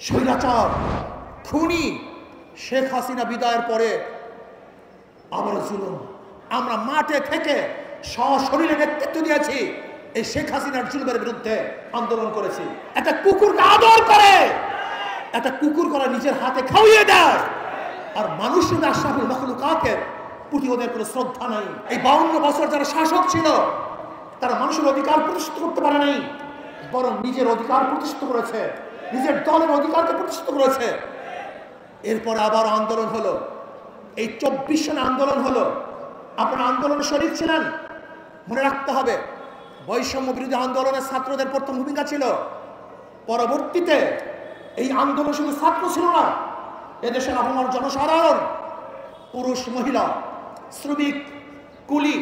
স্বৈরাচার খুনি শেখ হাসিনা বিদায়ের পরে আবার জুলুম। আমরা মাঠে থেকে সশরীরে নেতৃত্ব দিয়েছি, এই শেখ হাসিনার জুলুমের বিরুদ্ধে আন্দোলন করেছি। একটা কুকুরকে আদর করে, একটা কুকুর করা নিজের হাতে খাওয়িয়ে দেয়, আর মানুষের আশরাফুল মাখলুকাতের প্রতি ওদের কোনো শ্রদ্ধা নাই। এই 52 বছর যারা শাসক ছিল তারা মানুষের অধিকার প্রতিষ্ঠিত করতে পারে নাই, বরং নিজের অধিকার প্রতিষ্ঠিত করেছে, নিজের দলের অধিকারকে প্রতিষ্ঠিত করেছে। এরপর আবার আন্দোলন হলো, এই 24 সনে আন্দোলন হলো। আপনারা আন্দোলনে শরীক ছিলেন, মনে রাখতে হবে বৈষম্য বিরোধী আন্দোলনের ছাত্রদের প্রথম ভূমিকা ছিল। পরবর্তীতে এই আন্দোলন শুধু ছাত্র ছিল না, এদেশের আপামর জনসাধারণ, পুরুষ মহিলা, শ্রমিক, কুলি,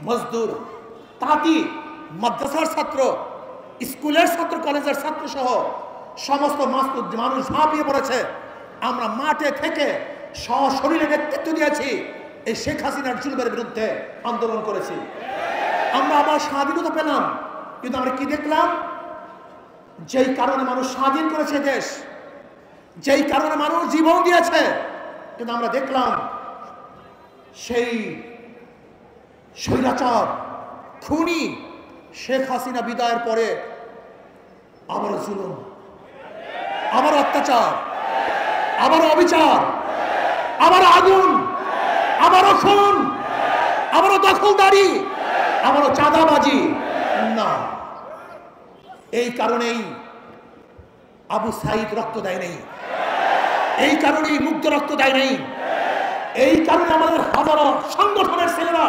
মজদুর, তাঁতি, মাদ্রাসার ছাত্র, স্কুলের ছাত্র, কলেজের ছাত্র সহ সমস্ত মানুষ ঝাঁপিয়ে পড়েছে। আমরা মাঠে থেকে সশরীরে নেতৃত্ব দিয়েছি, এই শেখ হাসিনার জুলুমের বিরুদ্ধে আন্দোলন করেছি। আমরা আবার স্বাধীনতা পেলাম, কিন্তু আমরা কি দেখলাম? যেই কারণে মানুষ স্বাধীন করেছে দেশ, যেই কারণে মানুষ জীবন দিয়েছে, কিন্তু আমরা দেখলাম সেই স্বৈরাচার খুনি শেখ হাসিনা বিদায়ের পরে আবার জুলুম, আবার অত্যাচার, আবার অবিচার, আবার আগুন, আবারও খুন, আবারও দখলদারি, আবারও চাঁদাবাজি। না, এই কারণেই আবু সাইদ রক্ত দেয় নাই, এই কারণেই মুগ্ধ রক্ত দেয় নাই, এই কারণে আমাদের হাজারো সংগঠনের ছেলেরা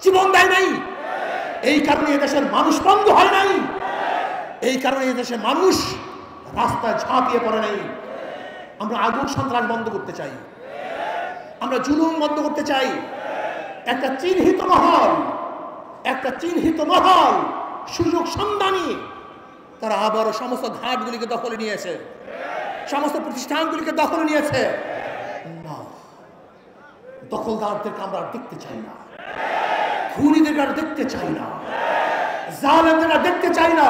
জীবন দেয় নাই, এই কারণে এদেশের মানুষ বন্ধ হয় নাই, এই কারণে এদেশের মানুষ রাস্তায় ঝাঁপিয়ে পড়ে নাই। আমরা আগুন সন্ত্রাস বন্ধ করতে চাই, আমরা জুলুম বন্ধ করতে চাই। একটা চিহ্নিত মহল সুযোগ সন্ধানী, তারা আবারও সমস্ত ঘাটগুলিকে দখলে নিয়েছে, সমস্ত প্রতিষ্ঠানগুলিকে দখলে নিয়েছে। না, দখলদারদেরকে আমরা দেখতে চাই না, খুনিদেরকে আর দেখতে চাই না, জালেমদের আর দেখতে চাই না।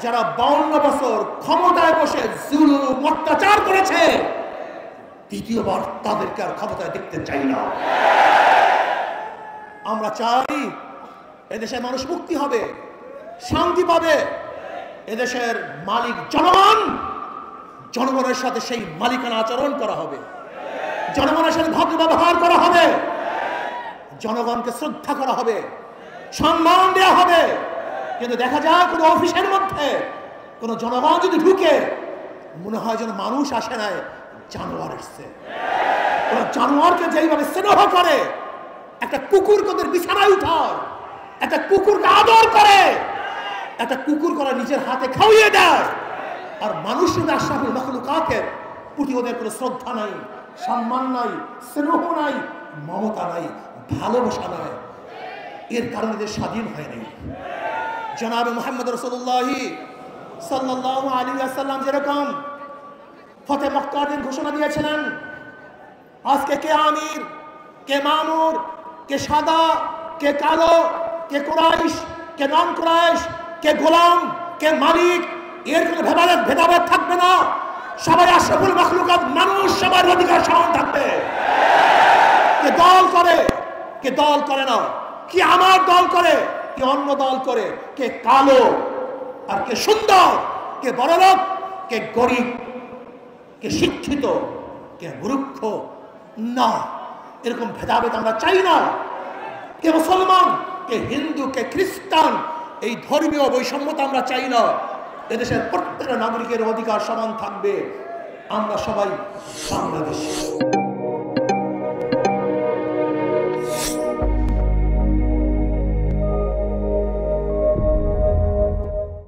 যারা 52 বছর ক্ষমতায় বসে জুলুম অত্যাচার করেছে, দ্বিতীয়বার তাদেরকে আর ক্ষমতায় দেখতে চাই না। আমরা চাই এদেশের মানুষ মুক্তি হবে, শান্তি পাবে। এদেশের মালিক জনগণ, জনগণের সাথে সেই মালিকানা আচরণ করা হবে, জনগণের সাথে ভদ্র ব্যবহার করা হবে, জনগণকে শ্রদ্ধা করা হবে, সম্মান দেওয়া হবে। কিন্তু দেখা যায় কোনো অফিসের মধ্যে কোনো জনগণ যদি ঢুকে, মনে হয় যেন মানুষ আসে নাই, জানোয়ার এসছে। ওরা জানোয়ারকে যেইভাবে স্নেহ করে, একটা কুকুরকে ওদের বিছানায় উঠায়, একটা কুকুরকে আদর করে, একটা কুকুর করা নিজের হাতে খাওয়িয়ে দেয়, আর মানুষের আশরাফুল মাখলুকাতের প্রতি ওদের কোনো শ্রদ্ধা নাই, সম্মান নাই, স্নেহ নাই, মমতা নাই, ভালোবাসা নাই। এর কারণে এদের স্বাধীন হয় নাই। জনাবে মুহাম্মদ রাসূলুল্লাহ সাল্লাল্লাহু আলাইহি ওয়াসাল্লাম যেরকম ফতে মক্কার দিন ঘোষণা দিয়েছিলেন, আজকে কে আমির, কে মামুর, কে সাদা, কে কালো, কে কুরাইশ, কে নন কুরাইশ, কে গোলাম, কে মালিক, এর কোনো ভেদাভেদ থাকবে না। সবাই আশরাফুল মাখলুকাত মানুষ, সবার অধিকার সমান থাকবে। কে দল করে, কে দল করে না, কি আমার দল করে, কে অন্য দল করে, কে কালো আর কে সুন্দর, কে বড়লোক, কে গরিব, কে শিক্ষিত, কে মূর্খ, না, এরকম ভেদাভেদ আমরা চাই না। কে মুসলমান, কে হিন্দু, কে খ্রিস্টান, এই ধর্মীয় বৈষম্যতা আমরা চাই না। এদেশের প্রত্যেকটা নাগরিকের অধিকার সমান থাকবে। আমরা সবাই বাংলাদেশী।